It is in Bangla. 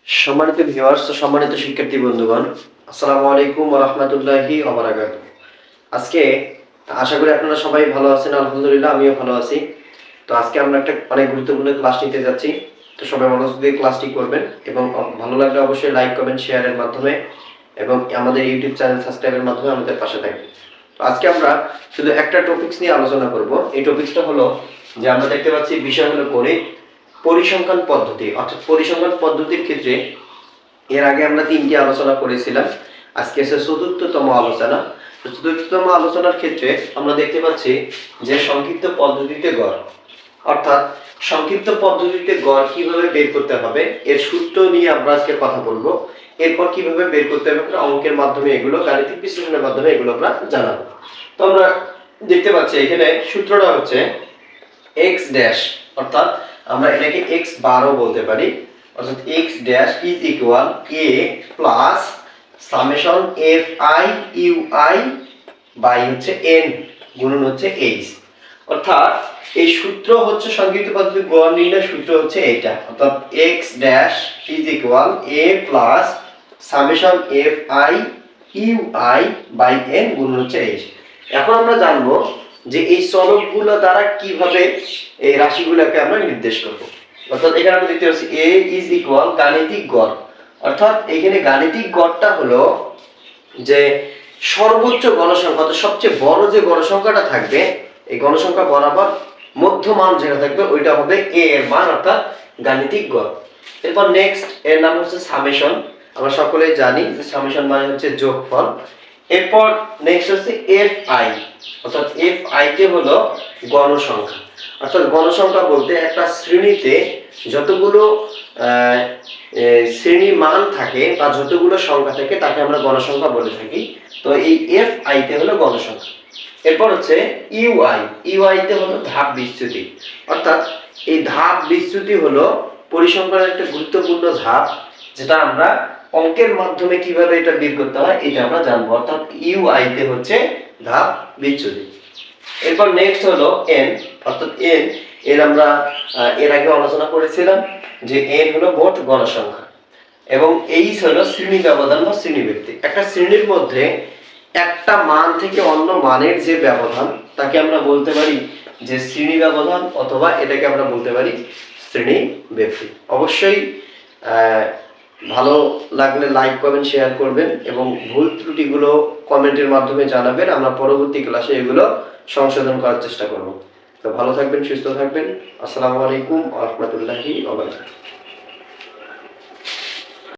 সম্মানিত ভিউয়ার্স ও সম্মানিত শিক্ষার্থী বন্ধুগণ, আসসালামু আলাইকুম ওয়া রাহমাতুল্লাহি ওয়া বারাকাতুহু। আজকে আশা করি আপনারা সবাই ভালো আছেন। আলহামদুলিল্লাহ আমিও ভালো আছি। তো আজকে আমরা একটা অনেক গুরুত্বপূর্ণ ক্লাস নিতে যাচ্ছি। তো সবাই মনোযোগ দিয়ে ক্লাসটি করবেন এবং ভালো লাগলে অবশ্যই লাইক, কমেন্ট, শেয়ারের মাধ্যমে এবং আমাদের ইউটিউব চ্যানেল সাবস্ক্রাইবের মাধ্যমে আমাদের পাশে থাকবেন। তো আজকে আমরা শুধু একটা টপিকস নিয়ে আলোচনা করব। এই টপিকসটা হলো যে আমরা দেখতে পাচ্ছি বিষয় হলো গণিত পরিসংখ্যান পদ্ধতি, অর্থাৎ পরিসংখ্যান পদ্ধতির ক্ষেত্রে এর আগে আমরা তিনটি আলোচনা করেছিলাম। আজকে আছে চতুর্থতম আলোচনা। চতুর্থতম আলোচনার ক্ষেত্রে আমরা দেখতে পাচ্ছি যে সংক্ষিপ্ত পদ্ধতিতে গড়, অর্থাৎ সংক্ষিপ্ত পদ্ধতিতে গড় কিভাবে বের করতে হবে এর সূত্র নিয়ে আমরা আজকে কথা বলবো। এরপর কিভাবে বের করতে হবে অঙ্কের মাধ্যমে, এগুলো গাণিতিক বিশ্লেষণের মাধ্যমে এগুলো আমরা জানাবো। তো আমরা দেখতে পাচ্ছি এখানে সূত্রটা হচ্ছে x ড্যাশ, অর্থাৎ আমরা এটাকে x বারও বলতে পারি, অর্থাৎ x dash is equal a plus summation f i u i by হচ্ছে n গুণন হচ্ছে h। অর্থাৎ এই সূত্র হচ্ছে সংক্ষিপ্ত পদ্ধতি গড় নির্ণয়ের সূত্র হচ্ছে এটা, অর্থাৎ x dash is equal a plus summation f i u i by n গুণন হচ্ছে h। এখন আমরা জানবো যে এই চলকগুলো দ্বারা কিভাবে এই রাশিগুলোকে আমরা নির্দেশ করব। অর্থাৎ এখানে আমরা দেখতে পাচ্ছি a ইজ ইকুয়াল গাণিতিক গড়, অর্থাৎ এখানে গাণিতিক গড়টা হলো যে সর্বোচ্চ গণসংখ্যা, অর্থাৎ সবচেয়ে বড় যে গণসংখ্যাটা থাকবে এই গণসংখ্যা বরাবর মধ্যমান যেটা থাকবে ওইটা হবে a এর মান, অর্থাৎ গাণিতিক গড়। এরপর নেক্সট এর নাম হচ্ছে সামেশন। আমরা সকলেই জানি যে সামেশন মানে হচ্ছে যোগফল। এরপর নেক্সট হচ্ছে এফ আই, অর্থাৎ এফ আই তে হলো গণসংখ্যা। অর্থাৎ গণসংখ্যা বলতে একটা শ্রেণীতে যতগুলো শ্রেণী মান থাকে বা যতগুলো সংখ্যা থাকে তাকে আমরা গণসংখ্যা বলে থাকি। তো এই এফ আই তে হলো গণসংখ্যা। এরপর হচ্ছে ইউআই, ইউআই তে হলো ধাপ বিচ্যুতি। অর্থাৎ এই ধাপ বিচ্যুতি হলো পরিসংখ্যানের একটা গুরুত্বপূর্ণ ধাপ, যেটা আমরা অঙ্কের মাধ্যমে কিভাবে এটা বের করতে হয় এটা আমরা জানবো। অর্থাৎ ইউআই তে হচ্ছে ধাপ বিচ্যুতি। এরপর নেক্সট হলো এন, অর্থাৎ এন এর আমরা এর আগে আলোচনা করেছিলাম যে এন হলো মোট গণসংখ্যা এবং এইচ হলো শ্রেণী ব্যবধান বা শ্রেণী ব্যক্তি। একটা শ্রেণীর মধ্যে একটা মান থেকে অন্য মানের যে ব্যবধান তাকে আমরা বলতে পারি যে শ্রেণী ব্যবধান, অথবা এটাকে আমরা বলতে পারি শ্রেণী ব্যক্তি। অবশ্যই ভালো লাগলে লাইক, কমেন্ট, শেয়ার করবেন এবং ভুল ত্রুটিগুলো কমেন্টের মাধ্যমে জানাবেন। আমরা পরবর্তী ক্লাসে এগুলো সংশোধন করার চেষ্টা করব। তো ভালো থাকবেন, সুস্থ থাকবেন। আসসালামু আলাইকুম ওয়া রাহমাতুল্লাহি ওয়া বারাকাতুহু।